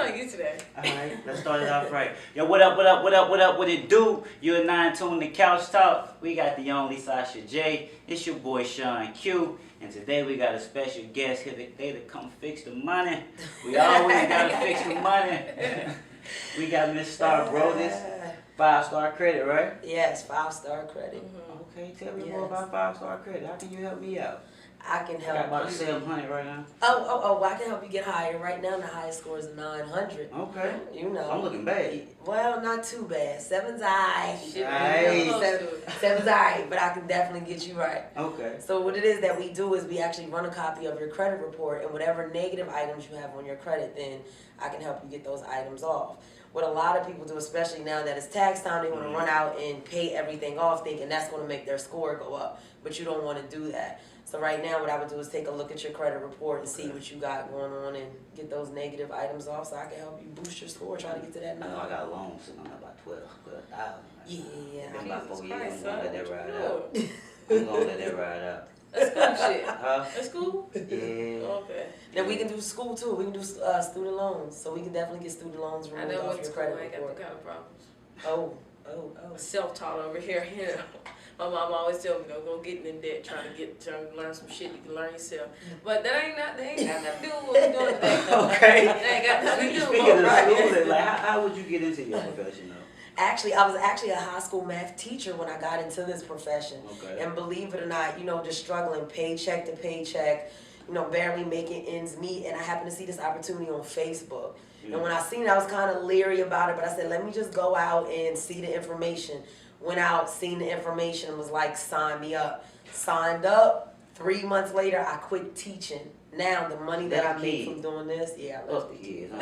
on you today. All right, let's start it off right. Yo, what up, what it do? You're 9 tuned to Couch Talk. We got the only Sasha J. It's your boy Sean Q. And today we got a special guest here today to come fix the money. We always gotta fix the money. We got Miss Star Broadus. 5-star credit, right? Yes, 5-star credit. Okay, tell me more about 5-star credit. How can you help me out? I can help. I got about 700 right now. Oh, I can help you get higher. Right now, the highest score is a 900. Okay. You know. I'm looking bad. Well, not too bad. 7's alright. Nice. 7's alright, but I can definitely get you right. Okay. So what it is that we do is we actually run a copy of your credit report, and whatever negative items you have on your credit, then I can help you get those items off. What a lot of people do, especially now that it's tax time, they want to run out and pay everything off thinking that's going to make their score go up. But you don't want to do that. So right now what I would do is take a look at your credit report and see what you got going on and get those negative items off so I can help you boost your score, try to get to that 9. I know I got loans sitting on about 12,000. Yeah. Been about 4 years. I'm Christ, gonna let that son. ride out. I'm gonna let that ride out. That's cool shit. Huh? That's cool? Yeah. Okay. Then we can do school too. We can do student loans. So we can definitely get student loans I removed know off what your school, credit I ain't got report. them kind of problems. Oh. I'm self-taught over here, you know. My mom always tell me, don't go getting in debt, trying to learn some shit you can learn yourself. But that ain't nothing to do with what we're doing today. Okay. That ain't got nothing to do with Speaking of what school, like, how would you get into your profession though? Actually, I was actually a high school math teacher when I got into this profession. Okay. And believe it or not, you know, just struggling paycheck to paycheck, you know, barely making ends meet. And I happened to see this opportunity on Facebook. And when I seen it, I was kind of leery about it, but I said, let me just go out and see the information. Went out, seen the information, was like, sign me up. Signed up. 3 months later, I quit teaching. Now, the money that I made from doing this, I left the kids.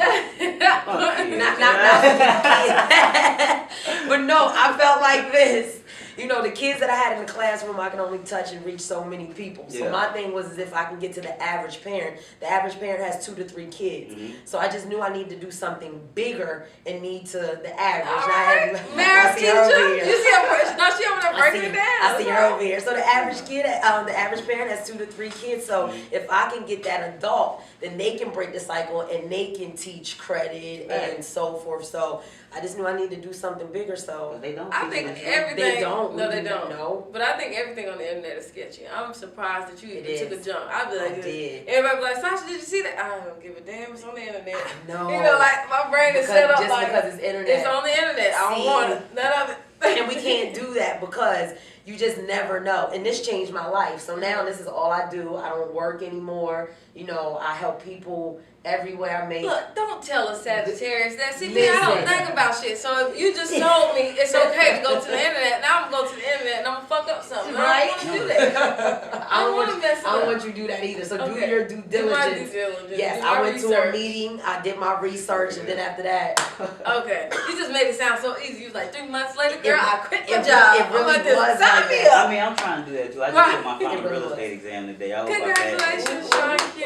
But no, I felt like this. You know, the kids that I had in the classroom, I can only touch and reach so many people. So my thing was if I can get to the average parent. The average parent has 2 to 3 kids. So I just knew I needed to do something bigger and need to the average. All right, math teacher. You see her, no, she over there breaking it down. I see her over here. So the average kid, the average parent has 2 to 3 kids. So if I can get that adult, then they can break the cycle and they can teach credit and so forth. So I just knew I needed to do something bigger. So they don't. I think everything. They don't. No, they don't. No. But I think everything on the internet is sketchy. I'm surprised that you even took a jump. I'd be like, I everybody be like, Sasha, did you see that? I don't give a damn. It's on the internet. No. You know, like my brain is set up just like because it's internet. It's on the internet. I don't want it. None of it. And we can't do that because you just never know. And this changed my life. So now this is all I do. I don't work anymore. You know, I help people everywhere I make. Look, don't tell us Sagittarius that. See, me, I don't think about shit. So if you just told me it's okay to go to the internet, now I'm going to go to the internet and I'm going to fuck up something. Right? I don't want to do that. I don't want to mess it up. I don't want you to do that either. So do your due diligence. Do my due diligence. Yes, do my I went research. to a meeting. I did my research, and then after that. Okay. You just made it sound so easy. You was like, 3 months later, girl, I quit my it job. It really I'm like, was sign like me that. up. I mean, I'm trying to do that too. I just took my final real estate exam today. I hope Congratulations, Sean Q.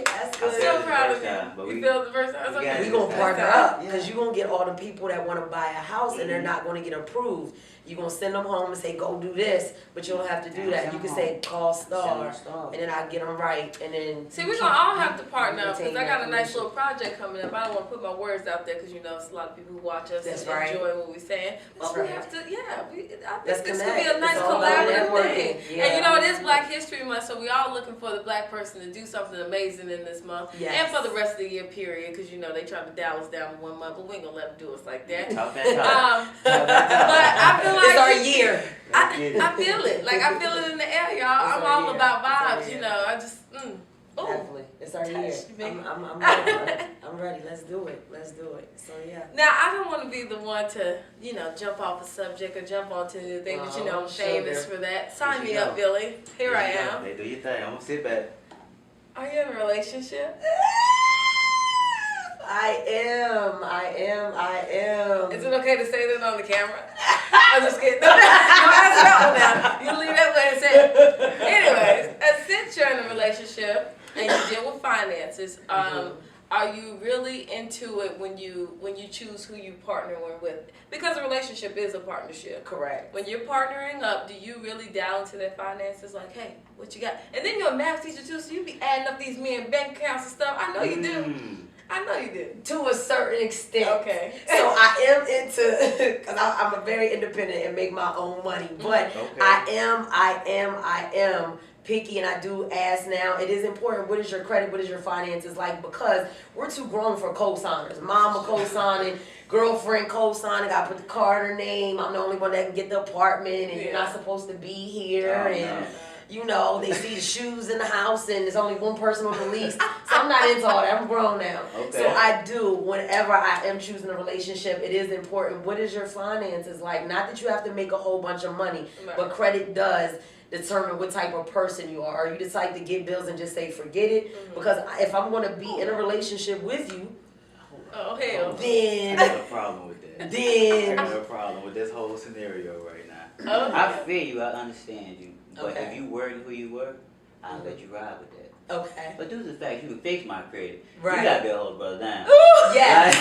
That's I'm good. so proud of you. You failed the first time. It's okay. We're going to partner up because you're going to get all the people that want to buy a house and they're not going to get approved. You're going to send them home and say, go do this, but you don't have to do that. You can say, call Star, and then I get them right. And then see, we're going to all have to partner up because I got a nice little project coming up. I don't want to put my words out there because, you know, it's a lot of people who watch us and enjoy what we're saying. But we have to, I think this could be a nice collaborative thing. And, you know, it is Black History Month, so we all looking for the Black person to do something amazing in this month. And for the rest of the year period because, you know, they try to dial us down in 1 month, but we ain't going to let them do us like that. But I feel like it's our year. I feel it. Like, I feel it in the air, y'all. I'm all about vibes, you know. I just, Definitely. It's our year. I'm ready. I'm ready. Let's do it. Let's do it. So, yeah. Now, I don't want to be the one to, you know, jump off a subject or jump onto anything, but, you know, I'm famous for that. Sign me up, Billy. Here I am. Hey, do your thing. I'm going to sit back. Are you in a relationship? I am. Is it okay to say that on the camera? I'm just kidding. No, answer that one now. You leave that way and say. Anyways, since you're in a relationship and you deal with finances, are you really into it when you choose who you partner with? Because a relationship is a partnership. Correct. When you're partnering up, do you really dial into their finances? Like, hey, what you got? And then you're a math teacher too, so you be adding up these men bank accounts and stuff. I know you do. I know you did. To a certain extent. Okay. So I am into, because I'm a very independent and make my own money. But I am picky, and I do ask now. It is important. What is your credit? What is your finances like? Because we're too grown for co-signers. Mama co-signing, girlfriend co-signing. I put the car in her name. I'm the only one that can get the apartment, and you're not supposed to be here. You know, they see the shoes in the house, and there's only one person on the lease. So I'm not into all that. I'm grown now. Okay. So I do, whenever I am choosing a relationship, it is important. What is your finances like? Not that you have to make a whole bunch of money, but credit does determine what type of person you are. Are you the type to get bills and just say forget it? Because if I'm going to be in a relationship with you, then I have a problem with that. I have a problem with this whole scenario right now. I feel you. I understand you. But if you were who you were, I'll let you ride with that. Okay. But due to the fact you can fix my credit, right. You gotta be a whole brother down. Yes.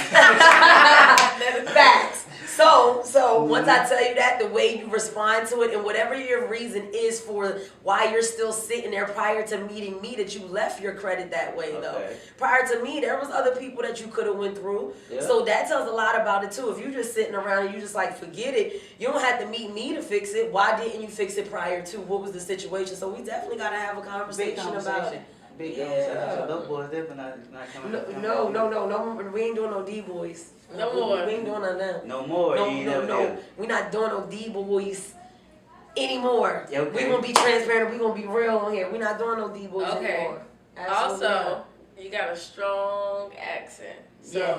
Facts. So once I tell you that, the way you respond to it and whatever your reason is for why you're still sitting there prior to meeting me, that you left your credit that way though. Prior to me, there was other people that you could have went through. Yeah. So that tells a lot about it too. If you're just sitting around and you just like forget it, you don't have to meet me to fix it. Why didn't you fix it prior to? What was the situation? So we definitely gotta have a conversation about it. Big so those boys definitely not coming. No. We ain't doing no D boys. No more. We ain't doing none of that. No more. No. We not doing no D boys anymore. Okay. We gonna be transparent. We gonna be real on here. We not doing no D boys anymore. Absolutely also, not. You got a strong accent. So yes.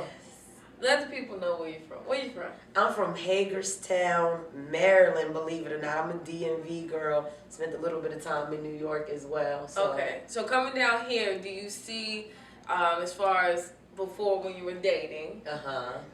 Let the people know where you're from. Where you from? I'm from Hagerstown, Maryland, believe it or not. I'm a DMV girl. Spent a little bit of time in New York as well. So. Okay. So coming down here, do you see, as far as before when you were dating,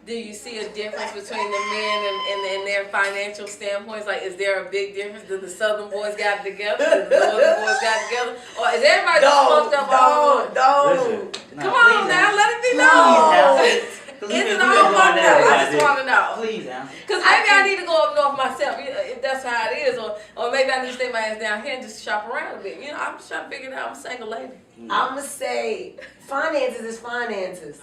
do you see a difference between the men and their financial standpoints? Like, is there a big difference? Do the Southern boys got together? Do the Northern boys got together? Or is everybody just fucked up all the Don't. Come on now, let it be known. Is it all fucked up? I just want to know. Please answer. Because maybe I need to go up north myself, if that's how it is. Or maybe I need to stay my ass down here and just shop around a bit. You know, I'm just trying to figure it out. I'm a single lady. I'm going to say finances is finances.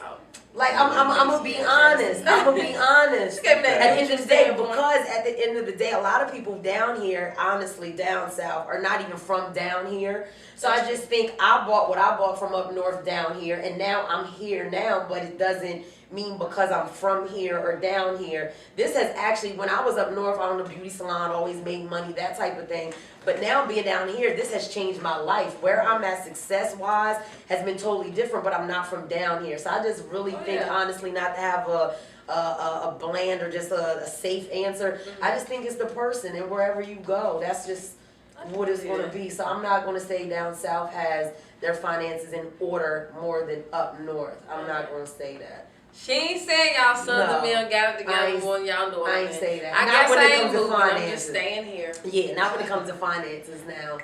Like, I'm going to be honest. I'm going to be honest. At the end of the day, because at the end of the day, a lot of people down here, honestly, down south, are not even from down here. So I just think I bought what I bought from up north down here, and now I'm here now, but it doesn't mean because I'm from here or down here. This has actually, when I was up north, I owned a beauty salon, always made money, that type of thing. But now being down here, this has changed my life. Where I'm at success-wise has been totally different, but I'm not from down here. So I just really think, honestly, not to have a bland or just a safe answer. I just think it's the person, and wherever you go, that's just what it's going to be. So I'm not going to say down south has their finances in order more than up north. I'm not going to say that. She ain't saying y'all Southern men got it together more than y'all know. I ain't say that. I not guess when I it ain't comes to moving. finances. I'm just staying here. Yeah, not when it comes to finances now.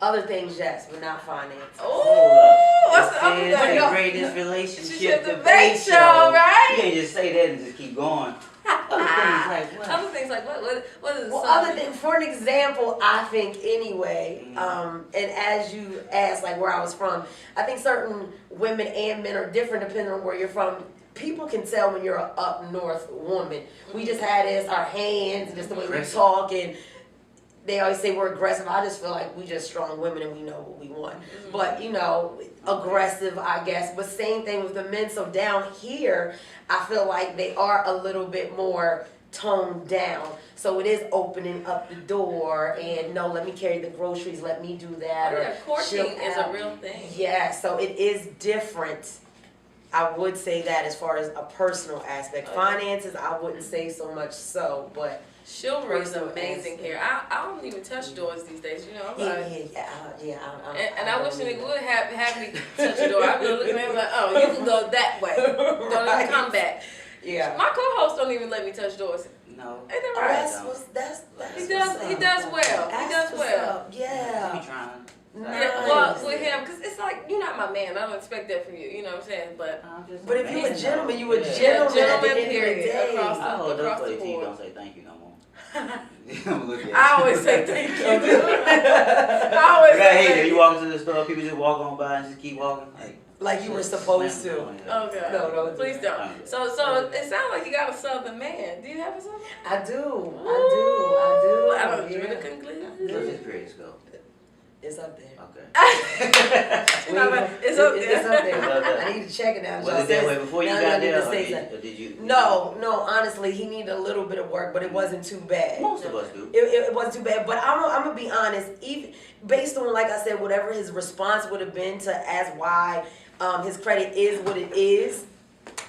Other things, yes, but not finances. Oh, what's the greatest relationship debate show, right? You can't just say that and just keep going. Other things like what is well, other than, for an example, I think anyway, and as you asked, like where I was from, I think certain women and men are different depending on where you're from. People can tell when you're an up north woman. We just had this, our hands, and just the way we talk, and they always say we're aggressive. I just feel like we just strong women and we know what we want. But, you know, aggressive, I guess. But same thing with the men. So down here, I feel like they are a little bit more toned down. So it is opening up the door and, no, let me carry the groceries, let me do that. Yeah, courting is a real thing. Yeah, so it is different. I would say that as far as a personal aspect. Finances, I wouldn't say so much so, but chivalry is amazing here. I don't even touch doors these days, you know. And I wish a nigga would have me touch the door. I'd be looking at him like, oh, you can go that way. Don't even come back. Yeah. My co-host don't even let me touch doors. No. Ain't that right? That's he does well. He does well. Yeah. He be trying. Yeah, well, with him, because it's like, you're not my man. I don't expect that from you. You know what I'm saying? But if you're a gentleman, you a gentleman. Gentleman, period. Across the board. You don't say thank you no more. I always say thank you. I always say thank you. You walk into the store, people just walk on by and just keep walking. Like, like you were supposed to. Okay. No, please don't. So it sounds like you got a Southern man. Do you have a Southern man? I do. I don't drew the conclusion. Where's his grades go? It's up there. Okay. It's up there. I need to check it out. Was it that way before you got there, or did you? No. Honestly, he needed a little bit of work, but it wasn't too bad. Most of us do. It wasn't too bad, but I'm gonna be honest. Even based on, like I said, whatever his response would have been to ask why his credit is what it is,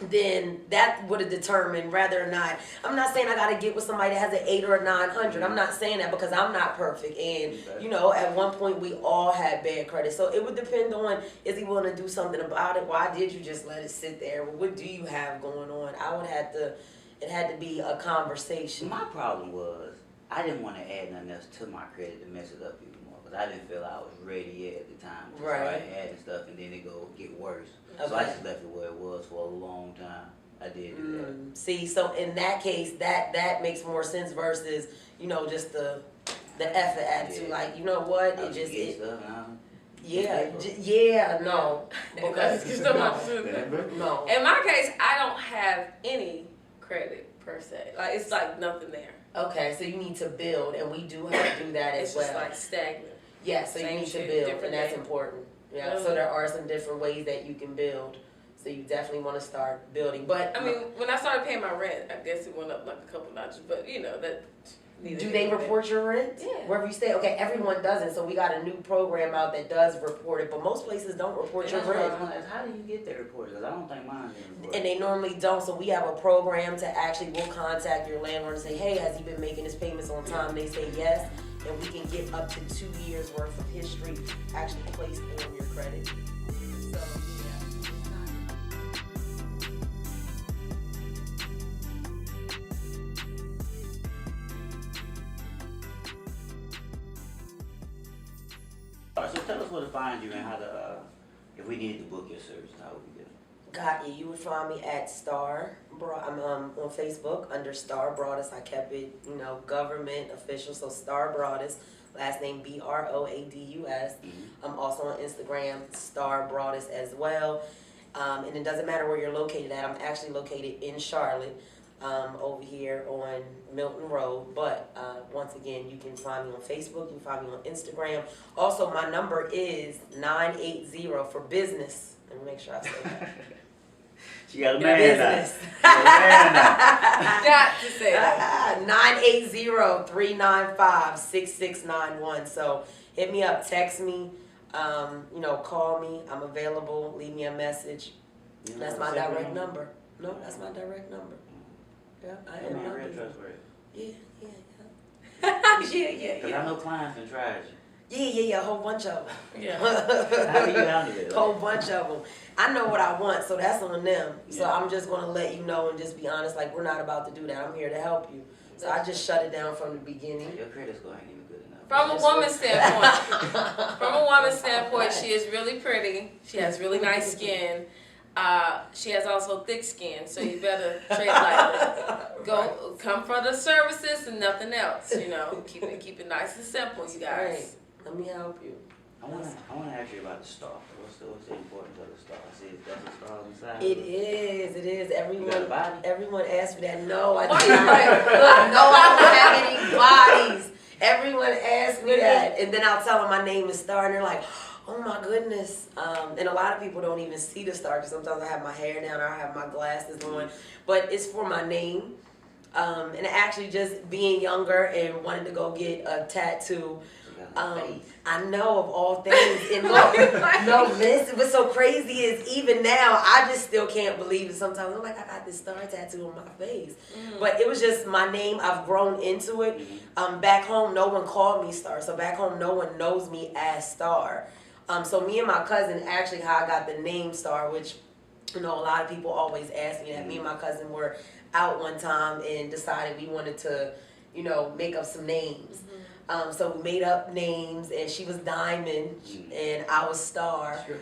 then that would have determined whether or not. I'm not saying I got to get with somebody that has an 8 or a 900. I'm not saying that because I'm not perfect. And, at one point we all had bad credit. So it would depend on, is he willing to do something about it? Why did you just let it sit there? What do you have going on? It had to be a conversation. My problem was, I didn't want to add nothing else to my credit to mess it up even more. Because I didn't feel I was ready yet at the time. So I added stuff and then it get worse. Okay. So I just left it where it was for a long time. I did do that. See, so in that case, that makes more sense versus, just the effort attitude. Yeah. Like, you know what? It just it. Stuff, no. Because no. In my case, I don't have any credit per se. Like, it's like nothing there. Okay, so you need to build, and we do have to do that as well. It's just like stagnant. Yeah, so you need to build, and that's important. Yeah, so there are some different ways that you can build. So you definitely want to start building. But I mean, when I started paying my rent, I guess it went up like a couple notches. But that. Do they report your rent? Yeah. Wherever you stay? Okay, everyone doesn't. So we got a new program out that does report it, but most places don't report your rent. How do you get that reported? Because I don't think mine is reported. And they normally don't. So we have a program to actually, we'll contact your landlord and say, hey, has he been making his payments on time? They say yes. And we can get up to 2 years worth of history actually placed on your credit. So, So tell us where to find you and how to, if we needed to book your service, how would we get it? Got you. You would find me at I'm on Facebook under Star Broadus. I kept it, government official. So Star Broadus, last name Broadus. I'm also on Instagram, Star Broadus as well. And it doesn't matter where you're located at. I'm actually located in Charlotte, over here on Milton Road. But once again, you can find me on Facebook. You can find me on Instagram. Also, my number is 980 for business. Let me make sure I say that. She got a man now. Got to say that. 980-395-6691. So hit me up, text me, call me. I'm available. Leave me a message. That's my direct number. No, that's my direct number. Yeah, I am real trustworthy. Yeah. Because I know clients can try you. Yeah, a whole bunch of them. Yeah. How do you handle it? Whole bunch of them. I know what I want, so that's on them. So I'm just going to let you know and just be honest, like, we're not about to do that. I'm here to help you. So I just shut it down from the beginning. Your credit score ain't even good enough. From a woman's standpoint, she is really pretty. She has really nice skin. She has also thick skin, so you better tread lightly. Come for the services and nothing else. Keep it nice and simple, you guys. Right. Let me help you. I want to ask you about the star. What's the importance of the star? See if that's a star inside. It is. Everyone asks me that. No, I don't. No, I don't have any bodies. Everyone asks me that, and then I'll tell them my name is Star, and they're like, oh my goodness. And a lot of people don't even see the star because sometimes I have my hair down or I have my glasses on. But it's for my name. And actually just being younger and wanting to go get a tattoo. I know of all things. And listen, what's so crazy is even now, I just still can't believe it. Sometimes I'm like, I got this star tattoo on my face. But it was just my name. I've grown into it. Back home, no one called me Star. So back home, no one knows me as Star. So me and my cousin, actually how I got the name Star, which, a lot of people always ask me that. Me and my cousin were out one time and decided we wanted to, make up some names. So we made up names, and she was Diamond, and I was Star. You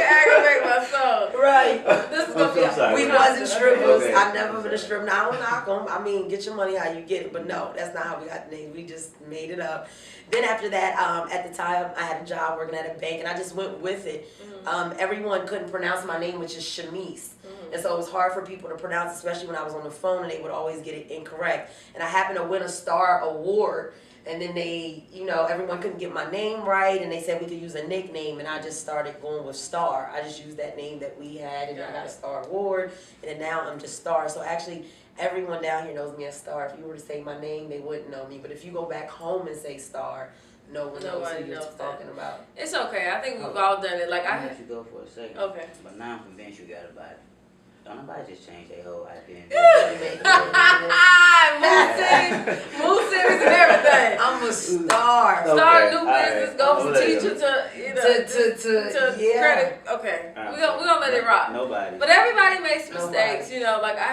aggravate my soul. Right. The it's gonna be. We wasn't strippers. Okay. I've never been a stripper. Now, I don't knock them. I mean, get your money how you get it. But no, that's not how we got the name. We just made it up. Then after that, at the time, I had a job working at a bank, and I just went with it. Everyone couldn't pronounce my name, which is Shamice. And so it was hard for people to pronounce, especially when I was on the phone, and they would always get it incorrect. And I happened to win a Star Award. And then they, everyone couldn't get my name right, and they said we could use a nickname, and I just started going with Star. I just used that name that we had, and I got a Star Award, and then now I'm just Star. So actually, everyone down here knows me as Star. If you were to say my name, they wouldn't know me. But if you go back home and say Star, no one knows who you're talking about. It's okay. I think we've all done it. Like I let you go for a second. Okay. But now I'm convinced you got about it. Don't nobody just change their whole identity. Moose series and everything. I'm a star. Start a new business, go from teacher to credit. Okay, Right. we're gonna let it rock. Nobody. But everybody makes mistakes, like I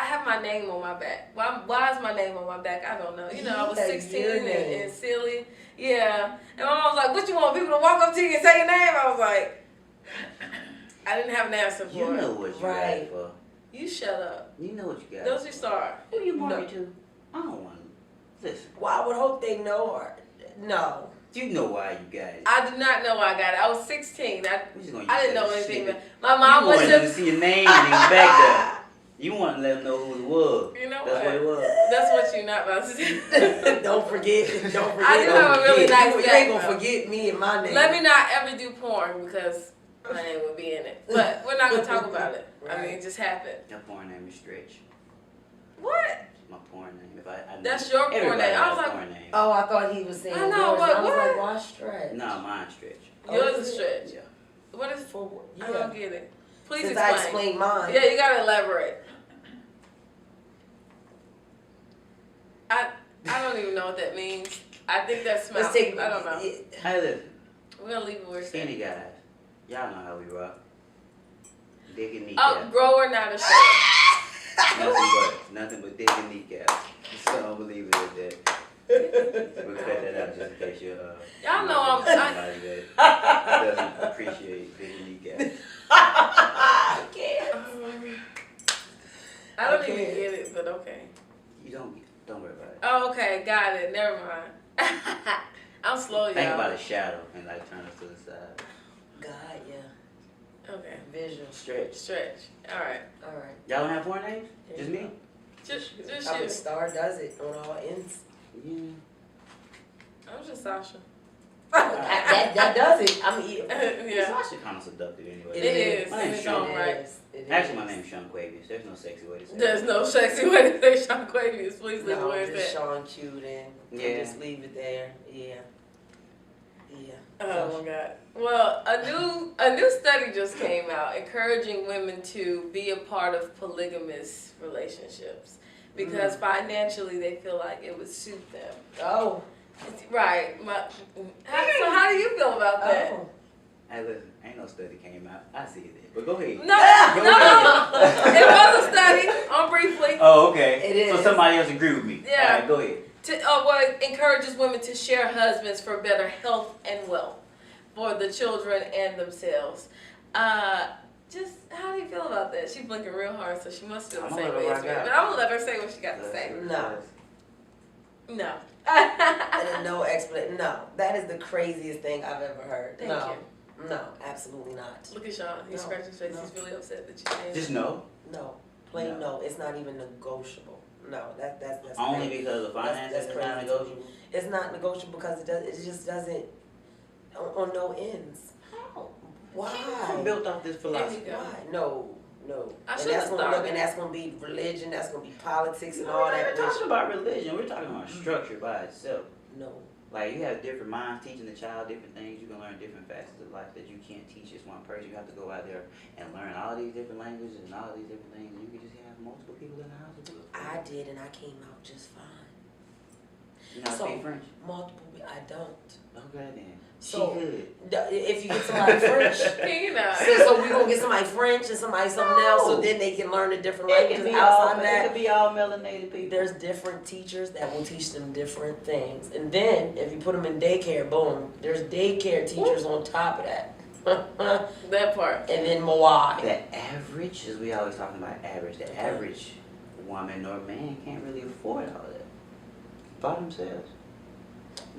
have my name on my back. Why is my name on my back? I don't know. I was 16 and silly. Yeah. And my mom was like, what you want, people to walk up to you and say your name? I was like, I didn't have an answer for it. You know what you got it for. You shut up. You know what you got. Those you Star. Who you married to? I don't want to. Listen. Well, I would hope they know her. No. You know why you got it. I do not know why I got it. I was 16. I didn't know anything. My You mom was wanted them to see your name and it was back there. You want to let them know who it was. You know That's what it was. That's what you're not about to do. Don't forget. I do have a really nice You back, ain't gonna forget me and my name. Let me not ever do porn because my name would be in it. But we're not gonna talk about it. Right. I mean, it just happened. Your porn name is Stretch. What? My porn name. That's your porn name. I was like, porn name. Oh, I thought he was saying I know, yours. but I was what? like, why Stretch? No, mine's Stretch. Yours is Stretch. Yeah. What is for? I don't get it. Please Since explain. I explained mine. Yeah, you gotta elaborate. I don't even know what that means. I think that's mouth. I don't know. Hey, listen. We're gonna leave it where it's at. Skinny guys. Y'all know how we rock. Dick and kneecap. Oh, grower, not a shirt. Nothing but dick and kneecap. So unbelievable is that. We'll cut that out just in case you're Y'all know somebody that doesn't appreciate dick and kneecap. I can't. I don't even get it, but okay. You don't worry about it. Oh, okay, got it. Never mind. I'm slow, y'all. Think about a shadow and like turn us to the side. God, yeah. Okay. Visual. Stretch. All right. Y'all don't have porn names? Just me? Just I'm a you. Star does it on all ends. Yeah. I'm just Sasha. that does it. I mean, Yeah. Sasha kind of seductive anyway. It is. My name's It's Sean. all right. Actually, my name's Sean Quavius. There's no sexy way to say it. There's no sexy way to say Sean Quavius. Please leave it No, where it's just at. Sean Cute and just leave it there. Yeah. Oh my God. Well, a new study just came out encouraging women to be a part of polygamous relationships because financially they feel like it would suit them. Oh. Right. So how do you feel about that? Oh. Hey, listen, ain't no study came out. I see it there. But go ahead. No. It was a study on briefly. Oh, okay. It is. So somebody else agree with me. Yeah. All right, go ahead. It encourages women to share husbands for better health and wealth for the children and themselves. Just how do you feel about that? She's blinking real hard, so she must feel the same way as me. But I'm gonna let her say what she got to say. No. And no explanation. No, that is the craziest thing I've ever heard. Thank you. No, absolutely not. Look at Sean. He's scratching his face. No. He's really upset that you changed. Just no. No, plain no. It's not even negotiable. No, that's Only because of finances is not negotiable. It's not negotiable because it just doesn't on no ends. How? Why? I'm built off this philosophy. Why? No. I And should have started. and that's gonna be religion. That's gonna be politics and No, all we're that. not talking about religion. We're talking about structure by itself. No. Like, you have different minds teaching the child different things. You can learn different facets of life that you can't teach just one person. You have to go out there and learn all these different languages and all these different things. And you can just have multiple people in the house to do it. I did, and I came out just fine. You know how to speak French? Multiple. I don't. Okay, then. So, she could. If you get somebody French, You know. so we gonna get somebody French and somebody something else, so then they can learn the different languages outside It that. could be all melanated people. There's different teachers that will teach them different things, and then if you put them in daycare, boom, there's daycare teachers on top of that. That part. And then why? The average, as we always talking about average, the average woman or man can't really afford all that by themselves.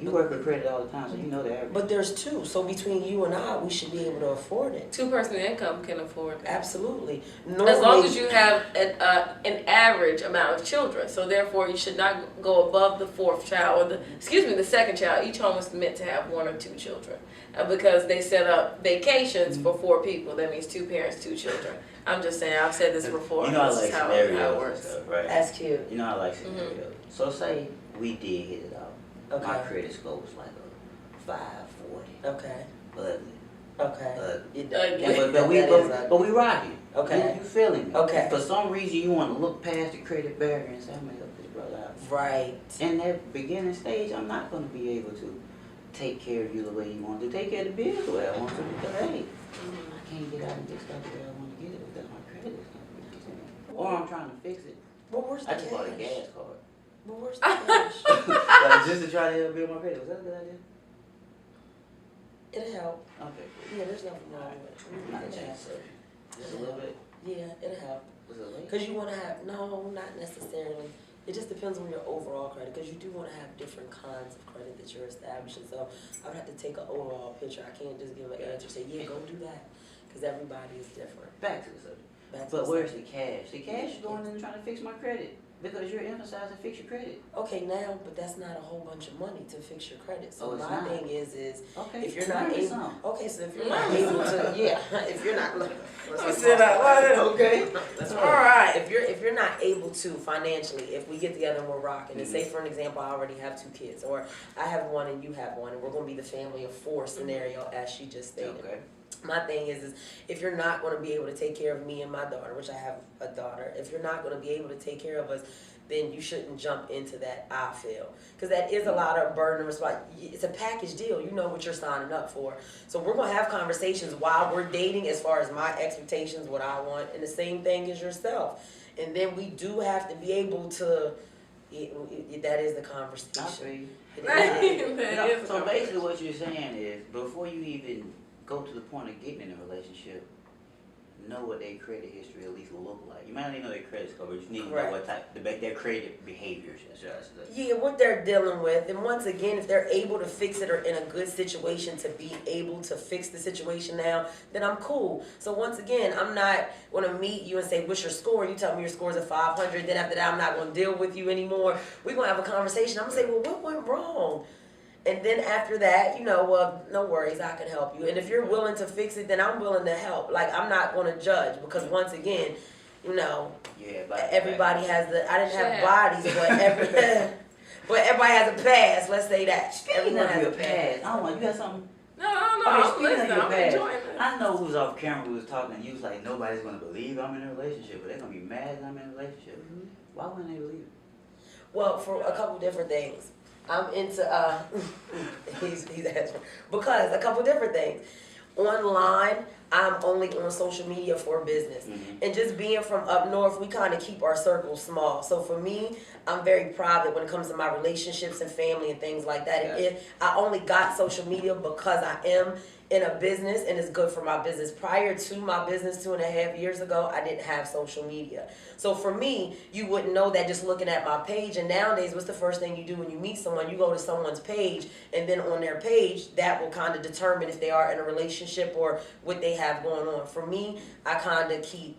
You work with credit all the time, so you know the average. But there's two, so between you and I, we should be able to afford it. 2-person income can afford it. Absolutely. Normally, as long as you have an average amount of children, so therefore you should not go above the 4th child, or the 2nd child. Each home is meant to have 1 or 2 children, because they set up vacations for 4 people. That means 2 parents, 2 children. I'm just saying, I've said this before. You know I like scenarios how it works. and stuff, right? That's cute. You know I like scenarios. So say we did hit it off. Okay. My credit score was like a 540. Okay. Ugly. Okay. But we rocking. Okay. You feeling me? Okay. For some reason you want to look past the credit barrier and say, I'm gonna help this brother out. Right. In that beginning stage, I'm not gonna be able to take care of you the way you want to. Take care of the bills the way I want to, because hey, I can't get out and get stuff the way I want to get it because my credit is not. Or I'm trying to fix it. But where's the I just bought a cash? gas card. But where's the cash? Like, just to try to build my credit. Was that a good idea? It'll help. Okay, cool. Yeah, there's nothing wrong with it. Not change the subject. Just a little bit. Yeah, it'll help. Was it late? Because you want to have, no, not necessarily. It just depends on your overall credit, because you do want to have different kinds of credit that you're establishing. So I would have to take an overall picture. I can't just give an answer, say, yeah, go do that, because everybody is different. Back to the subject. But where's the cash? The cash is going in and trying to fix my credit. Because you're emphasizing fix your credit. Okay, now, but that's not a whole bunch of money to fix your credit. So it's my not. thing is okay, if you're not able, some. okay, so if you're not able to, yeah, if you're not, let's sit out loud. Okay, that's all right. If you're not able to financially, if we get together and we're rocking, and say for an example, I already have 2 kids, or I have 1 and you have 1, and we're gonna be the family of 4 scenario, as she just stated. Okay. My thing is if you're not going to be able to take care of me and my daughter, which I have a daughter, if you're not going to be able to take care of us, then you shouldn't jump into that, I feel. Because that is a lot of burden and responsibility. It's a package deal. You know what you're signing up for. So we're going to have conversations while we're dating as far as my expectations, what I want, and the same thing as yourself. And then we do have to be able to, that is the conversation. So basically what you're saying is, before you even go to the point of getting in a relationship, know what their credit history at least look like. You might not even know their credit score, but you need to know what type, their credit behaviors. Yeah, what they're dealing with. And once again, if they're able to fix it or in a good situation to be able to fix the situation now, then I'm cool. So once again, I'm not going to meet you and say, what's your score? You tell me your score's a 500. Then after that, I'm not going to deal with you anymore. We're going to have a conversation. I'm going to say, well, what went wrong? And then after that, well, no worries, I can help you. And if you're willing to fix it, then I'm willing to help. Like, I'm not going to judge, because once again, everybody has I didn't have bodies, but everybody has a past, let's say that. Speaking of your past, I don't know, you got something? No, listen, I'm enjoying it. I know who's off camera who was talking, and you was like, nobody's going to believe I'm in a relationship, but they're going to be mad that I'm in a relationship. Mm-hmm. Why wouldn't they believe it? Well, for a couple different things. I'm into, he's asking, because a couple different things. Online, I'm only on social media for business. Mm-hmm. And just being from up north, we kind of keep our circles small. So for me, I'm very private when it comes to my relationships and family and things like that. Yeah. And I only got social media because I am in a business and it's good for my business. Prior to my business 2.5 years ago, I didn't have social media. So for me, you wouldn't know that just looking at my page. And nowadays, what's the first thing you do when you meet someone? You go to someone's page, and then on their page, that will kind of determine if they are in a relationship or what they have going on. For me, I kind of keep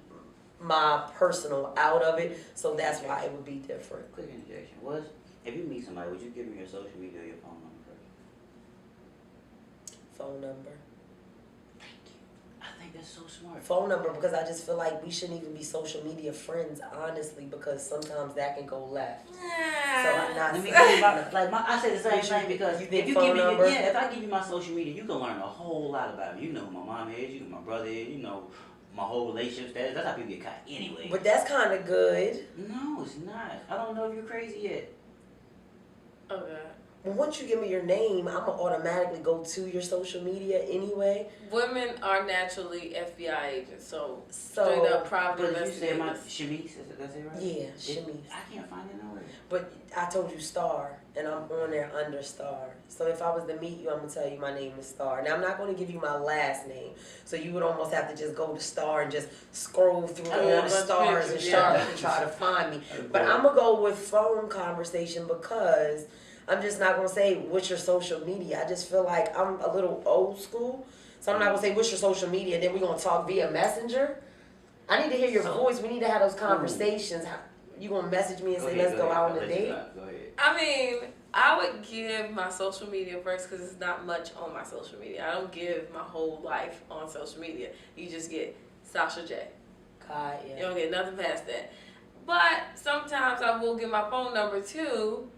my personal out of it, so that's why it would be different. Quick interjection. If you meet somebody, would you give them your social media or your phone number first? Phone number. Thank you. I think that's so smart. Phone number, because I just feel like we shouldn't even be social media friends, honestly, because sometimes that can go left. So I'm not. I say the same thing, because if you give me if I give you my social media, you can learn a whole lot about me. You know who my mom is, you know who my brother is, you know my whole relationship status. That's how people get caught anyway. But that's kind of good. No, it's not. I don't know if you're crazy yet. Oh God. once you give me your name, I'm gonna automatically go to your social media anyway. Women are naturally FBI agents, so straight up private investigators. But you said Shamice, that's it right? Yeah, Shamice. I can't find it nowhere. But I told you Star, and I'm on there under Star. So if I was to meet you, I'm gonna tell you my name is Star. Now I'm not gonna give you my last name, so you would almost have to just go to Star and just scroll through all the stars and try to find me. But I'm gonna go with phone conversation because I'm just not gonna say what's your social media. I just feel like I'm a little old school, so I'm not gonna say what's your social media. And then we're gonna talk via Messenger. I need to hear your voice. We need to have those conversations. You gonna message me and say let's go out on a date? Go ahead. I mean, I would give my social media first because it's not much on my social media. I don't give my whole life on social media. You just get Sasha J. God, yeah. You don't get nothing past that. But sometimes I will give my phone number too.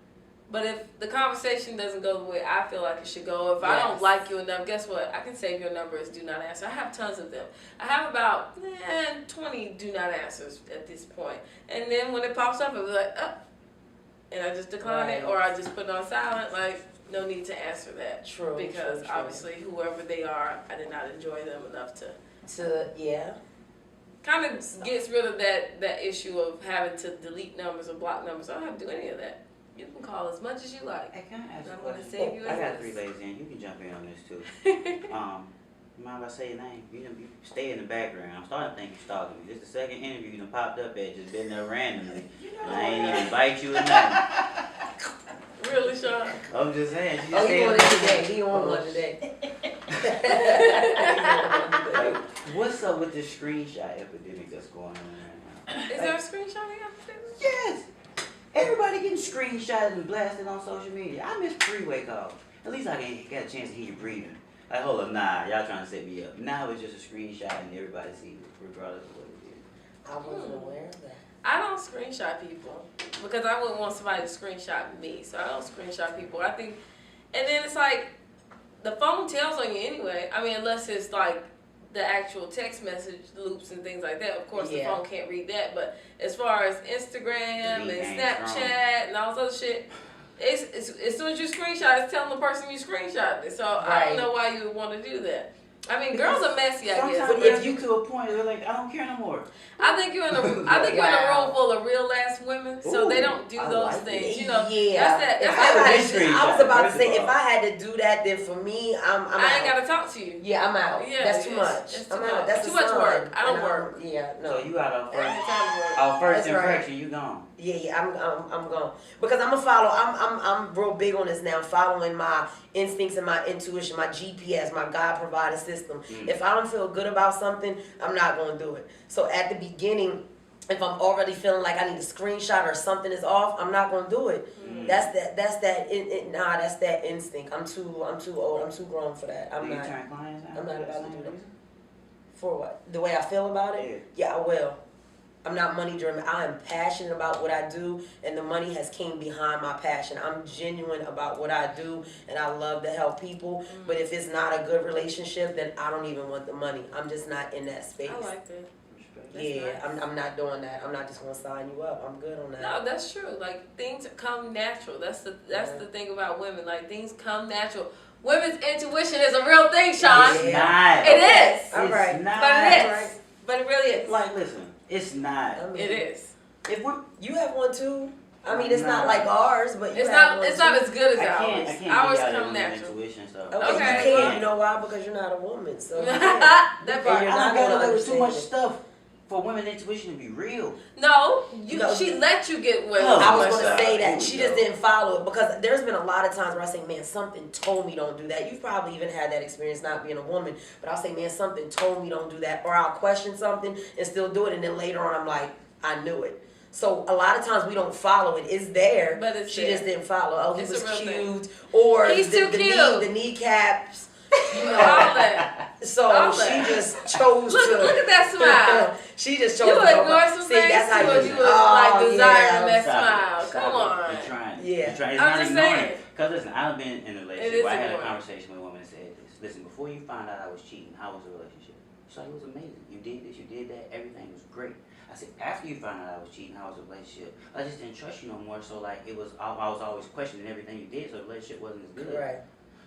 But if the conversation doesn't go the way I feel like it should go, if I don't like you enough, guess what? I can save your number as do not answer. I have tons of them. I have about 20 do not answers at this point. And then when it pops up, it'll be like, oh. And I just decline it, or I just put it on silent. Like, no need to answer that. True. Because obviously, whoever they are, I did not enjoy them enough to kind of gets rid of that issue of having to delete numbers or block numbers. I don't have to do any of that. You can call as much as you like. Hey, can I ask you a question? Save you I got this. 3 ladies in. You can jump in on this too. You mind if I say your name? You stay in the background. I'm starting to think you're stalking me. This is the second interview you done popped up at, just been there randomly. I ain't even invite you or nothing. Really, Sean? I'm just saying. He on it today. He on one today. Like, what's up with this screenshot epidemic that's going on right now? Is there a screenshot of that? Yes. Everybody getting screenshotted and blasted on social media. I missed 3-way calls. At least I got a chance to hear you breathing. Like, hold up, nah, y'all trying to set me up. Now it's just a screenshot and everybody sees it, regardless of what it is. I wasn't aware of that. I don't screenshot people because I wouldn't want somebody to screenshot me. So I don't screenshot people. I think, and then it's like the phone tells on you anyway. I mean, unless it's like the actual text message loops and things like that. Of course, the phone can't read that. But as far as Instagram and Snapchat and all this other shit, it's as soon as you screenshot, it's telling the person you screenshot it. So I don't know why you would want to do that. I mean, girls are messy, I guess. But if you to a point, they're like, I don't care no more. I think you're in a room full of real ass women, so they don't do those things. You know, that's I was about to say, if I had to do that, then for me, I'm out. I ain't gotta talk to you. Yeah, I'm out. Yeah, that's too much. I'm out. That's too much work. I don't work. Yeah, no. So you out of first impression, you gone. Yeah, I'm gone because I'm gonna follow. I'm real big on this now, following my instincts and my intuition, my GPS, my God provided system. If I don't feel good about something, I'm not gonna do it. So at the beginning, if I'm already feeling like I need a screenshot or something is off, I'm not gonna do it. That's that instinct. I'm too old. I'm too grown for that. I'm not about to do that. For what? The way I feel about it? Yeah, I will. I'm not money driven. I am passionate about what I do, and the money has came behind my passion. I'm genuine about what I do, and I love to help people. But if it's not a good relationship, then I don't even want the money. I'm just not in that space. I like that. Nice. I'm not doing that. I'm not just gonna sign you up. I'm good on that. No, that's true. Like, things come natural. That's the thing about women. Like, things come natural. Women's intuition is a real thing, Sean. It's not. It is. All right. It's not. But it is. But it really is. Like, listen. It's not. It is. You have one too. I mean, it's not like ours, but it's not as good as ours. I can't ours come natural. Intuition stuff. Okay. You can't. You know why? Because you're not a woman. So that part. I got away with too much stuff for women's intuition to be real. No, she let you get with. I was going to say that she just didn't follow it because there's been a lot of times where I say, man, something told me don't do that. You've probably even had that experience not being a woman, but I'll say, man, something told me don't do that, or I'll question something and still do it, and then later on I'm like, I knew it. So a lot of times we don't follow it. It's there, but she just didn't follow. Oh, he was cute, or he's too cute. The kneecaps. You know, all that. So she just chose to. Look at that smile. She just chose to. You ignore some See, things that's how you was like desiring that Stop smile. Come on. You're trying. Yeah. You're trying. It's I'm not just ignoring saying. Because listen, I've been in a relationship where I had a conversation with a woman and said this. Listen, before you found out I was cheating, how was the relationship? So it was amazing. You did this, you did that, everything was great. I said, after you found out I was cheating, how was the relationship? I just didn't trust you no more, so like I was always questioning everything you did, so the relationship wasn't as good. Right.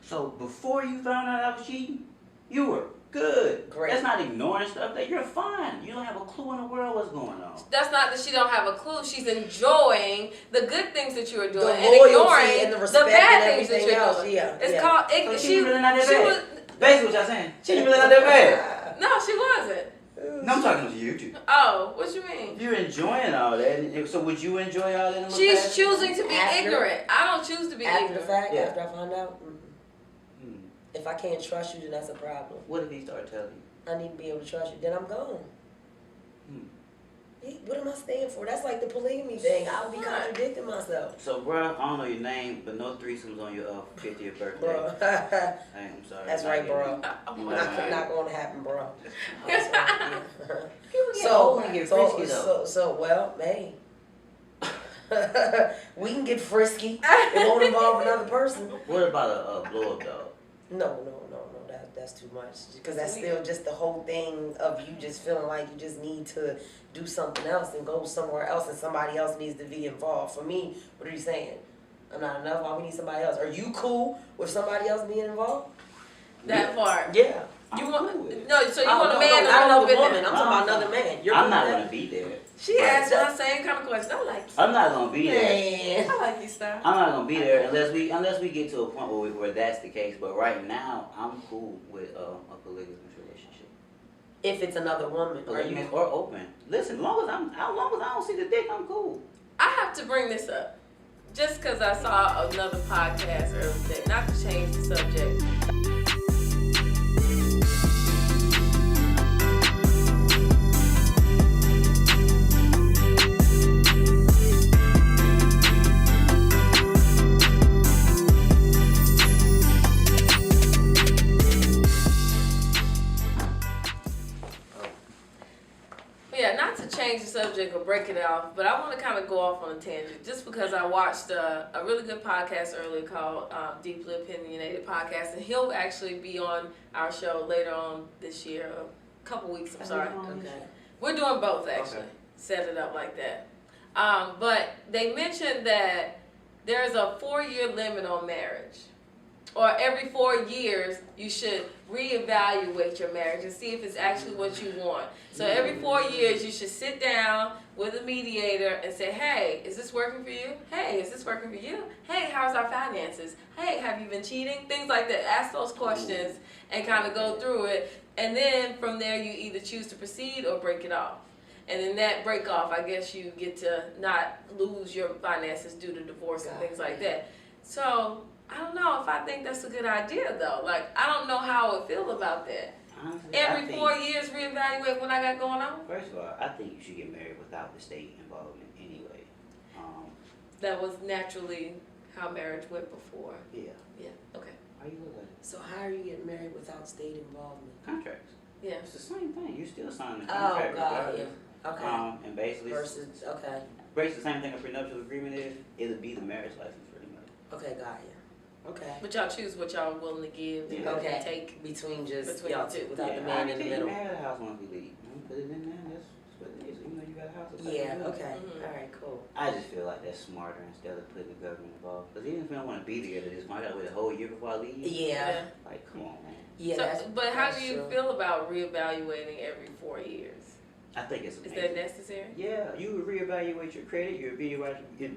So before you found out I was cheating, you were good. Great. That's not ignoring stuff. That you're fine. You don't have a clue in the world what's going on. That's not that she don't have a clue. She's enjoying the good things that you are doing and ignoring and the bad things that you're else. doing. Yeah. It's called. So she really not that bad. Basically, what y'all saying? She really not that bad. No, she wasn't. No, I'm talking to you. Oh, what you mean? You're enjoying all that. So would you enjoy all that? She's choosing to be ignorant. I don't choose to be after ignorant. The fact, yeah. after I find out. If I can't trust you, then that's a problem. What if he started telling you? I need to be able to trust you. Then I'm gone. What am I staying for? That's like the polygamy thing. I'll be contradicting myself. So, bro, I don't know your name, but no threesomes on your 50th birthday. Bro. I'm sorry. That's right, bro. Not going to happen, bro. Well, hey. We can get frisky. It won't involve another person. What about a blow-up dog? No. That's too much. Because that's still just the whole thing of you just feeling like you just need to do something else and go somewhere else and somebody else needs to be involved. For me, what are you saying? I'm not enough. Why we need somebody else? Are you cool with somebody else being involved? That part. Yeah. You I'm want cool with it. no? So you want a man or not another woman? I'm talking about another man. I'm not gonna be there. She asked that same kind of question. I like you. I'm not gonna be there. I like you, Star. I'm not gonna be there unless we get to a point where that's the case. But right now, I'm cool with a polygamous relationship. If it's another woman, Polygamous or open. Listen, as long as I don't see the dick, I'm cool. I have to bring this up just because I saw another podcast earlier today. Not to change the subject. Change the subject or break it off, but I want to kind of go off on a tangent just because I watched a really good podcast earlier called Deeply Opinionated Podcast, and he'll actually be on our show later on this year, a couple weeks, I'm sorry. Okay. We're doing both, actually. Okay. Set it up like that. But they mentioned that there's a 4-year limit on marriage. Or every 4 years, you should reevaluate your marriage and see if it's actually what you want. So every 4 years, you should sit down with a mediator and say, hey, is this working for you? Hey, is this working for you? Hey, how's our finances? Hey, have you been cheating? Things like that. Ask those questions and kind of go through it. And then from there, you either choose to proceed or break it off. And in that break off, I guess you get to not lose your finances due to divorce and things like that. So I don't know if I think that's a good idea, though. Like, I don't know how I would feel about that. Honestly, every 4 years, reevaluate what I got going on? First of all, I think you should get married without the state involvement anyway. That was naturally how marriage went before. Yeah. Yeah, okay. How you look at it? So how are you getting married without state involvement? Contracts. Yeah. It's the same thing. You still sign the contract. Oh, God, yeah. Okay. And basically, basically the same thing a prenuptial agreement is. It'll be the marriage license pretty much. Okay, got you. Okay. But y'all choose what y'all willing to give and take between y'all two. Without the man in the middle. You can have a house once we leave. Put it in there. That's what it is. You know you got a house. Okay. Mm-hmm. All right. Cool. I just feel like that's smarter instead of putting the government involved. Because even if we don't want to be together this month, I gotta wait a whole year before I leave. Yeah. Like, come on, man. Yeah. But how do you feel about reevaluating every 4 years? I think it's amazing. Is that necessary? Yeah. You would reevaluate your credit. You would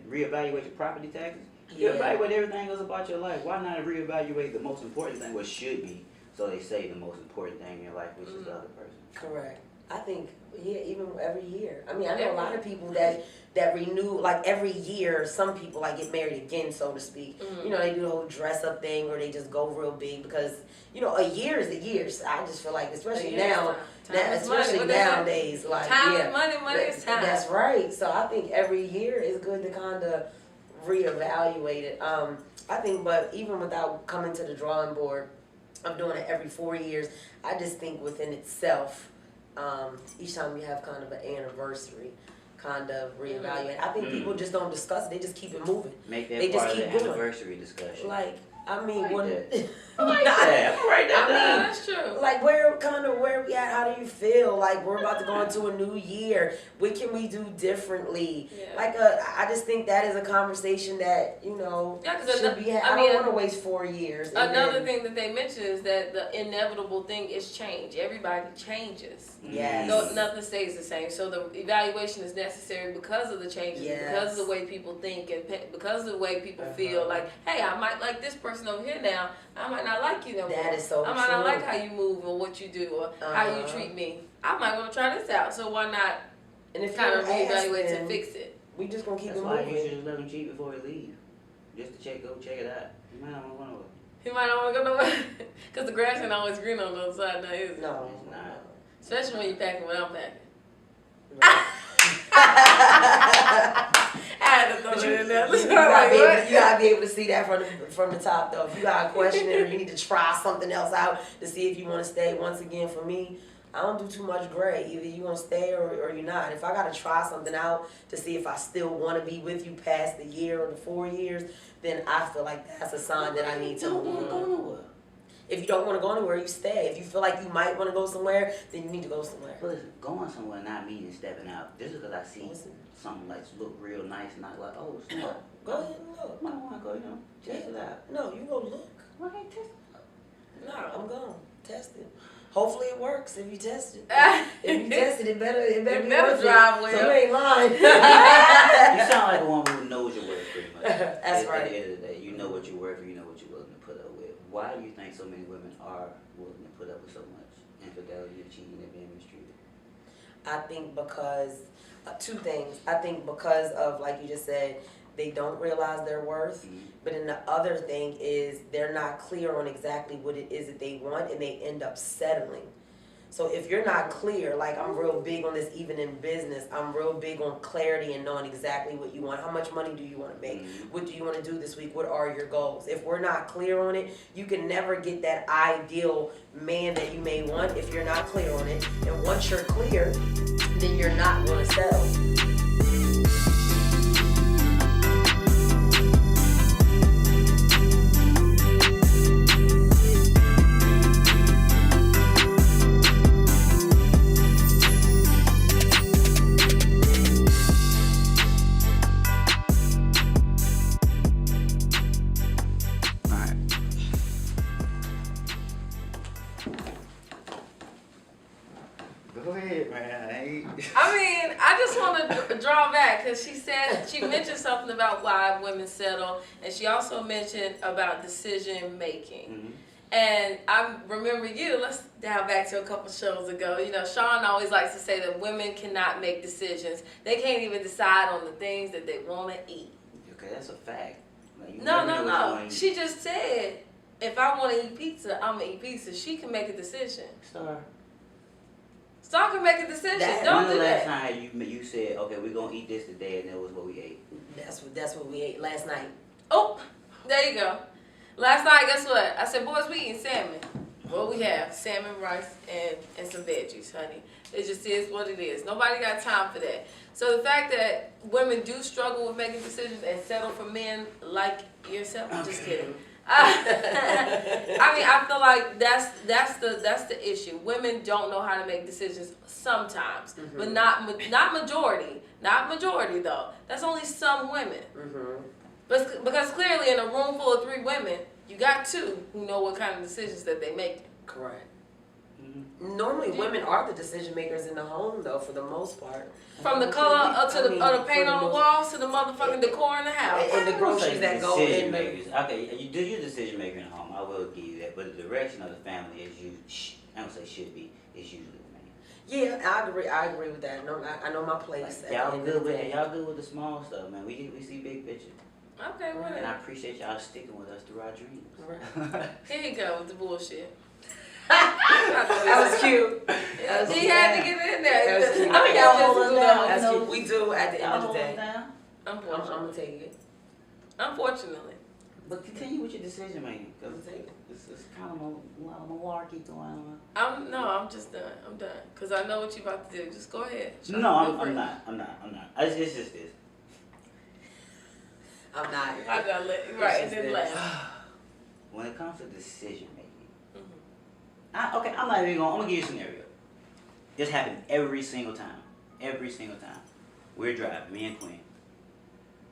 reevaluate your property taxes. You evaluate everything else about your life. Why not reevaluate the most important thing, what should be, so they say the most important thing in your life, which is the other person? Correct. I think, even every year. I mean, I know a lot of people that renew, like every year, some people like get married again, so to speak. Mm-hmm. You know, they do the whole dress up thing or they just go real big because, a year is a year. So I just feel like, especially nowadays, like, time is money is time. That's right. So I think every year is good to kind of reevaluate it. I think, but even without coming to the drawing board, I'm doing it every 4 years. I just think within itself, each time we have kind of an anniversary, kind of reevaluate. I think people just don't discuss it; they just keep it moving. Make that part of the anniversary discussion. Like, I mean, that's true. Like, where we at? How do you feel? Like, we're about to go into a new year. What can we do differently? Yeah. Like, I just think that is a conversation that, should be had. I don't want to waste 4 years. Another thing that they mentioned is that the inevitable thing is change. Everybody changes. Yes. No, nothing stays the same. So the evaluation is necessary because of the changes, because of the way people think, and because of the way people feel. Like, hey, I might like this person over here now. I might not like you no more. That is so I might not like how you move or what you do or how you treat me. I might want to try this out. So why not? And if kind of reevaluate and fix it. We just gonna keep it moving. That's why you should just let him cheat before he leave, just to check it out. He might not want to go nowhere. He might not want to go nowhere because the grass ain't always green on the other side. Now, is it? No, it's not. Especially when you're packing when I'm packing. I had to throw it in there. You gotta be able to see that from the top though. If you got a question or you need to try something else out to see if you want to stay. Once again, for me, I don't do too much gray. Either you want to stay or you're not. If I got to try something out to see if I still want to be with you past the year or the 4 years, then I feel like that's a sign that I need to move on. If you don't want to go anywhere, you stay. If you feel like you might want to go somewhere, then you need to go somewhere. But listen, going somewhere not meaning stepping out. Just because I see something like look real nice, not like, oh, snap. Go ahead and look. I want to go, test it out. No, you go look. Why can't test it? No, I'm going. Test it. Hopefully it works if you test it. If you test it, it better drive well. So you ain't lying. You sound like a woman who knows your worth pretty much. That's right. At the end of the day, you know what you're worth, you know what you're willing to put up with. Why do you think so many women are willing to put up with so much infidelity and cheating and being mistreated? I think because, 2 things. I think because of, like you just said, they don't realize their worth. Mm-hmm. But then the other thing is they're not clear on exactly what it is that they want, and they end up settling. So if you're not clear, like I'm real big on this even in business, I'm real big on clarity and knowing exactly what you want. How much money do you want to make? Mm-hmm. What do you want to do this week? What are your goals? If we're not clear on it, you can never get that ideal man that you may want if you're not clear on it. And once you're clear, then you're not going to settle. Because she mentioned something about why women settle, and she also mentioned about decision making. Mm-hmm. And I remember let's dial back to a couple shows ago. Sean always likes to say that women cannot make decisions. They can't even decide on the things that they want to eat. Okay, that's a fact. Like, no. She just said, if I want to eat pizza, I'm going to eat pizza. She can make a decision. Star can make a decision. Don't do that. Last time you said, okay, we're going to eat this today, and that was what we ate? That's what we ate last night. Oh, there you go. Last night, guess what? I said, boys, we eating salmon. What we have, salmon, rice, and some veggies, honey. It just is what it is. Nobody got time for that. So the fact that women do struggle with making decisions and settle for men like yourself, I'm just kidding. I feel like that's the issue. Women don't know how to make decisions sometimes, mm-hmm. but not majority. Not majority though. That's only some women. Mm-hmm. But because clearly in a room full of 3 women, you got 2 who know what kind of decisions that they make. Correct. Mm-hmm. Normally, women are the decision makers in the home, though, for the most part. From the color the paint on the walls to the motherfucking decor in the house. And the groceries that go in. Okay, you do your decision making at home. I will give you that. But the direction of the family is I don't say should be. It's usually the man. Yeah, I agree with that. No, I know my place. Like, y'all good with the small stuff, man. We see big picture. Okay, whatever. And I appreciate y'all sticking with us through our dreams. Right. Here you go with the bullshit. That was cute. He had to get in there. I mean, y'all hold us down. That's cute. We do at the end of the day. I'm gonna take it. Unfortunately. But continue with your decision making, because it's kind of a malarkey going on. I'm just done. I'm done. Because I know what you're about to do. Just go ahead. No, I'm not. It's just this. I'm not. I gotta let right and then laugh. when it comes to decision making, I'm not even I'm gonna give you a scenario. This happened every single time. Every single time. We're driving, me and Queen.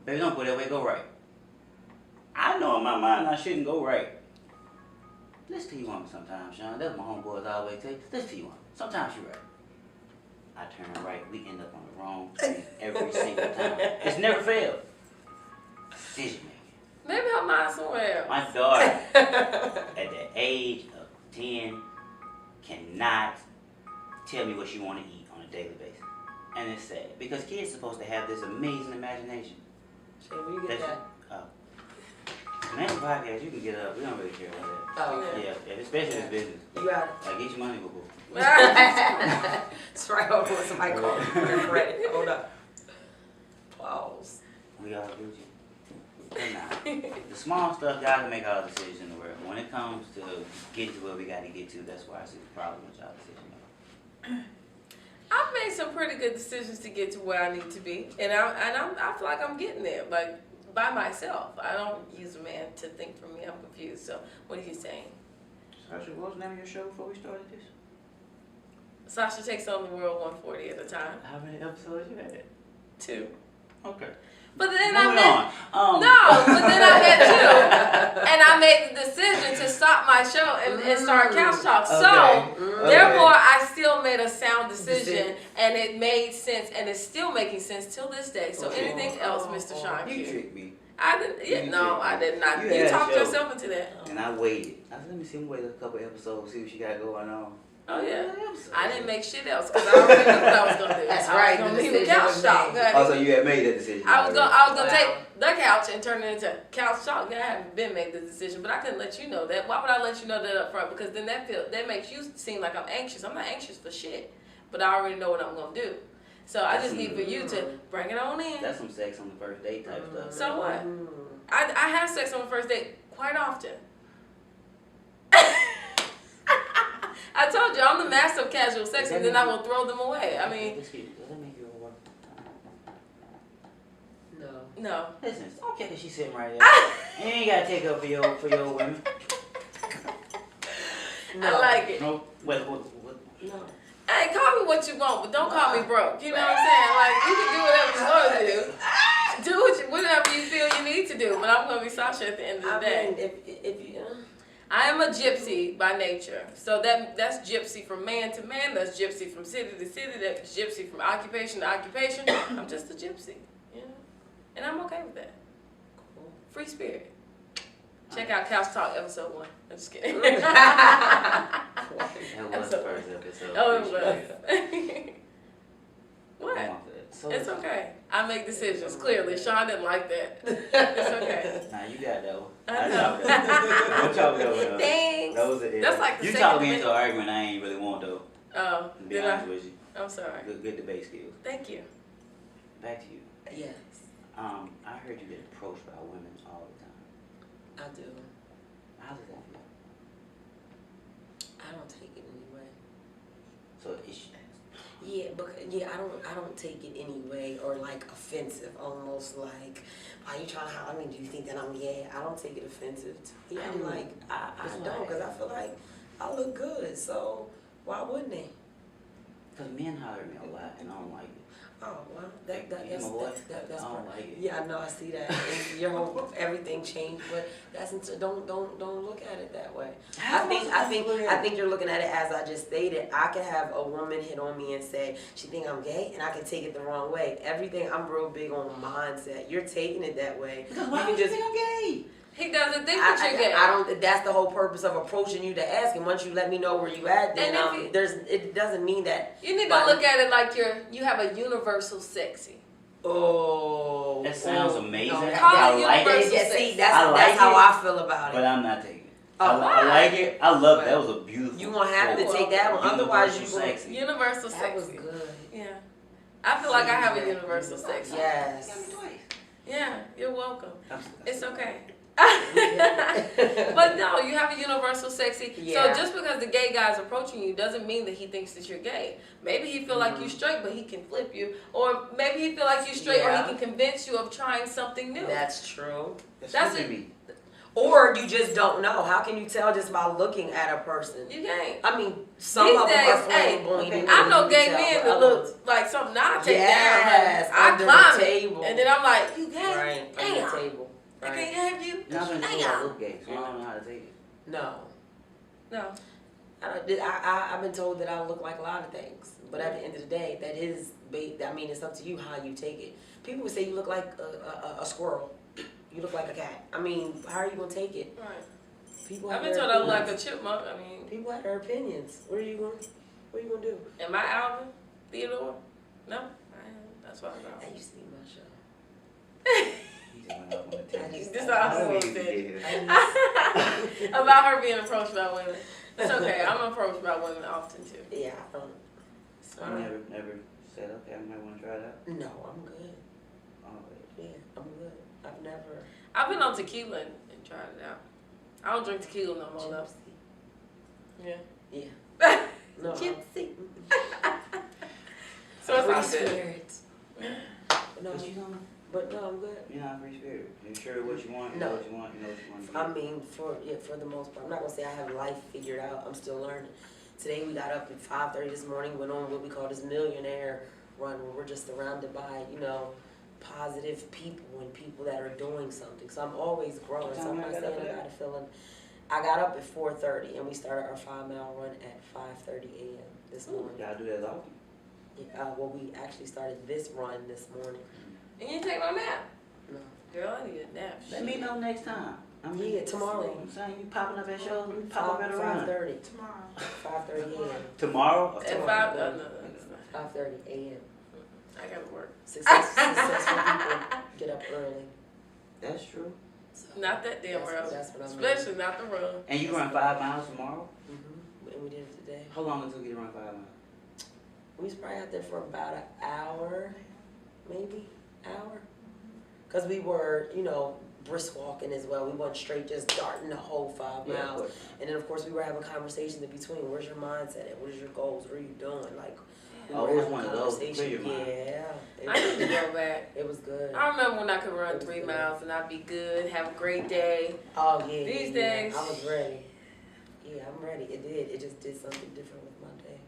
Baby, don't go that way, go right. I know in my mind I shouldn't go right. Listen to you woman sometimes, Sean. That's what my homeboys always say. Listen to you woman. Sometimes you're right. I turn right, we end up on the wrong thing every single time. It's never failed. Decision making. Maybe her mind's somewhere else. My daughter, at the age of 10, cannot tell me what she want to eat on a daily basis. And it's sad, because kids are supposed to have this amazing imagination. Shane, where you get that? Man, podcast, you can get up. We don't really care about that. Oh, yeah, especially this business. You got it. Like, get your money, boo-boo. That's right. Hold on, somebody called me for their credit. Hold up. Pause. We all Gucci. But nah, the small stuff, y'all can make all the decisions in the world. When it comes to getting to where we got to get to, that's why I see the problem with y'all decision making. I've made some pretty good decisions to get to where I need to be, and I feel like I'm getting there, like by myself. I don't use a man to think for me. I'm confused. So, what are you saying? Sasha, what was the name of your show before we started this? Sasha takes on the world 140 at a time. How many episodes you had? 2. Okay. But then Moving I on. but then I met you, and I made the decision to stop my show and start Couch Talk. So, therefore, I still made a sound decision, and it made sense, and it's still making sense till this day. So, anything else, Mr. Sean? You tricked me. I didn't. Yeah, no, I did not. You talked yourself into that. And I waited. I said, let me see him wait a couple episodes, see what she got going on. Oh yeah, I didn't make shit else because I already knew what I was gonna do. That's right. I was gonna leave Couch Talk. Oh, so you had made that decision. I was gonna take the couch and turn it into Couch Talk. I haven't been made the decision, but I couldn't let you know that. Why would I let you know that up front? Because then that makes you seem like I'm anxious. I'm not anxious for shit, but I already know what I'm gonna do. So I just need for you to bring it on in. That's some sex on the first date type stuff. So what? I have sex on the first date quite often. I told you, I'm the master of casual sex, and then I will throw them away. I mean... Does that make you a work? No. Listen, it's okay that she's sitting right there. You ain't got to take up for your women. No. I like it. No? What? No. Hey, call me what you want, but don't call me broke. You know what I'm saying? Like, you can do whatever you want to do. Do whatever you feel you need to do, but I'm going to be Sasha at the end of the day. If you... I am a gypsy by nature. So that's gypsy from man to man. That's gypsy from city to city. That's gypsy from occupation to occupation. I'm just a gypsy, you know? And I'm okay with that. Cool. Free spirit. Check out Couch Talk episode 1. I'm just kidding. That was the first episode. Oh, it was. What? So it's okay. I make decisions, clearly. Sean didn't like that. It's okay. Nah, you got that one. I know. Don't talk that one. Thanks. That was it. That's like the you second talk me debate. into an argument I ain't really want though. Oh, To be honest with you. I'm sorry. Good debate skills. Thank you. Back to you. Yes. I heard you get approached by women all the time. I do. How does that feel? I don't take it anyway. So it's I don't take it anyway, or like offensive, almost like, are you trying to? I mean, do you think that I'm gay? I don't take it offensive to me. I'm like, I don't, because I feel like I look good, so why wouldn't they? Because men holler at me a lot, and I don't like it. Oh well, that's I don't like it. Yeah, I know, I see that. And your whole everything changed, but don't look at it that way. I think you're looking at it as I just stated. I can have a woman hit on me and say she think I'm gay, and I can take it the wrong way. Everything, I'm real big on mindset. You're taking it that way. Because why would you think I'm gay? He doesn't think that you're gay. I don't. That's the whole purpose of approaching you to ask. And once you let me know where you at, then it doesn't mean that. You need to look at it like you have a universal sexy. Oh, that sounds amazing. No, I like it. Yeah, see, that's how I feel about it. But I'm not taking it. Oh, I like it. I love it. That was a beautiful. You gonna have to take that one. Otherwise, you sexy. Universal sexy. That was good. Yeah, I feel like I have a universal sexy. Yes. You got me twice. Yeah, you're welcome. It's okay. Yeah. But no, you have a universal sexy. Yeah. So just because the gay guy's approaching you doesn't mean that he thinks that you're gay. Maybe he feel like you straight, but he can flip you. Or maybe he feel like you straight, or he can convince you of trying something new. That's true. That's me. Or you just don't know. How can you tell just by looking at a person? You can't. I mean, some of them are flamboyant. I know gay men that look like something I take down. I climb table. And then I'm like, you gay? Right, Damn. under the table. I can't have you. I've been told I look gay, so I don't know how to take it. No. No. I've been told that I look like a lot of things. But at the end of the day, that is, I mean, it's up to you how you take it. People would say you look like a squirrel. You look like a cat. I mean, how are you going to take it? Right. People I've been told I look like a chipmunk. I mean, people have their opinions. What are you going to do? Am I Alvin Theodore? No, I am. That's what I know. That used to be my show. This is all I want to say. About her being approached by women. It's okay. I'm approached by women often too. Yeah. I never said, okay, I might want to try it out. No, I'm good. Oh, yeah, I'm good. I've been on tequila and tried it out. I don't drink tequila no more though. Yeah. Yeah. No. Gypsy. So it's all good. Spirits. No, but no, I'm good. You're not free spirit. You're sure what you want, you know what you want, you know what you want to do. I mean, for the most part, I'm not gonna say I have life figured out. I'm still learning. Today we got up at 5:30 this morning, went on what we call this millionaire run, where we're just surrounded by, positive people and people that are doing something. So I'm always growing. So I'm not saying I got a feeling. I got up at 4:30 and we started our 5-mile run at 5:30 a.m. this morning. Y'all do that often? Yeah, well, we actually started this run this morning. And you take no nap? No. Girl, I need a nap. Let me know next time. Tomorrow. I'm saying you popping up at shows, you pop up at a run. 5:30. Tomorrow. 5:30 a.m. Tomorrow? At 5? No. 5:30 a.m. I gotta work. Successful people get up early. That's true. So not that damn early. That's what I'm Especially doing. not the run. And you run 5 miles tomorrow? Mm-hmm. And we did it today. How long it took you to run 5 miles? We was probably out there for about an hour, maybe hour. Because we were, brisk walking as well. We weren't straight just darting the whole 5 miles. And then, of course, we were having conversations in between. Where's your mindset at? What is your goals? What are you doing? Like, we were having one of those. Clear your mind. Yeah. I need to go back. It was good. I remember when I could run 3 miles and I'd be good, have a great day. Oh, yeah. These days. I was ready. Yeah, I'm ready. It did. It just did something different with my day.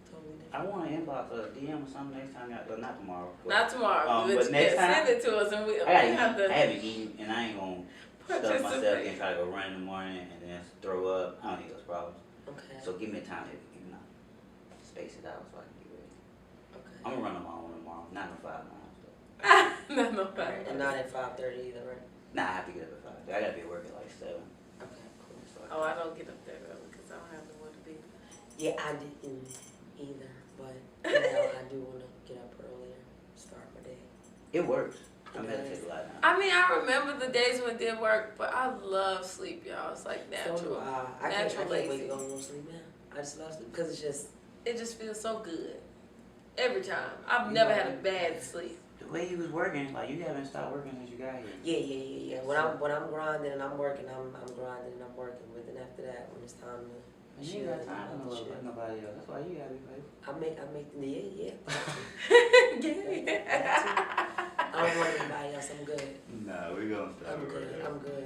Totally different. I want to inbox a DM or something next time. Not tomorrow. Not tomorrow. But next time. Send it to us and we have to. I haven't eaten and I ain't going to stuff myself and try to go run in the morning and then throw up. I don't need those problems. Okay. So give me time to space it out so I can get ready. Okay. I'm going to run on my own tomorrow. Not no 5 miles. No 5 miles. And not at 5:30 either, right? Nah, I have to get up at 5. I got to be at work at like 7. Okay, cool. Oh, I don't get up that early because I don't have nowhere to be. Yeah, I didn't either, but now I do want to get up earlier, start my day. It works. I meditate a lot now. I mean, I remember the days when it did work, but I love sleep, y'all. It's like natural. So do I. I can't wait to go to sleep now. I just love sleep because it just feels so good. Every time. I've never had a bad sleep. The way you was working, like you haven't stopped working since you got here. Yeah. When I'm grinding and I'm working, I'm grinding and I'm working. But then after that, when it's time to you got time to look like nobody else. That's why you gotta be faithful. I make yeah. I don't want anybody else. I'm good. Nah, we gonna stop. I'm good.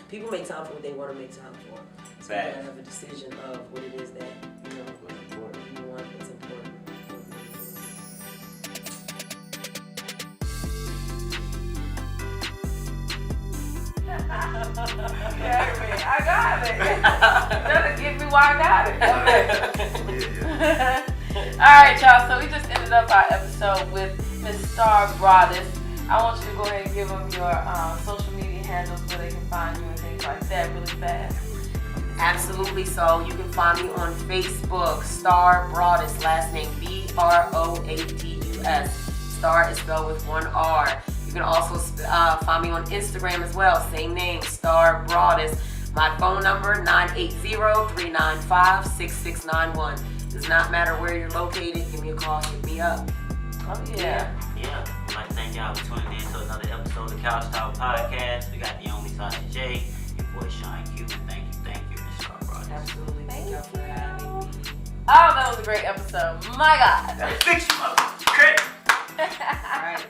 People make time for what they want to make time for. So you gotta have a decision of what it is that you want. What's important. I got it. That'll get me why I got it. Alright, y'all. So we just ended up our episode with Miss Star Broadus. I want you to go ahead and give them your social media handles where they can find you and things like that really fast. Absolutely. So you can find me on Facebook, Star Broadus, last name Broadus. Star is spelled with 1 R. You can also find me on Instagram as well, same name, Star Broadus. My phone number, 980-395-6691. Does not matter where you're located, give me a call, hit me up. Oh yeah. Yeah. I'd like to thank y'all for tuning in to another episode of CouchTalk Podcast. We got the only Sasha J, your boy Sean Q. Thank you, Miss Star Broadus. Absolutely. Thank you for having me. Oh, that was a great episode. My God. Fix you up. Great. All right.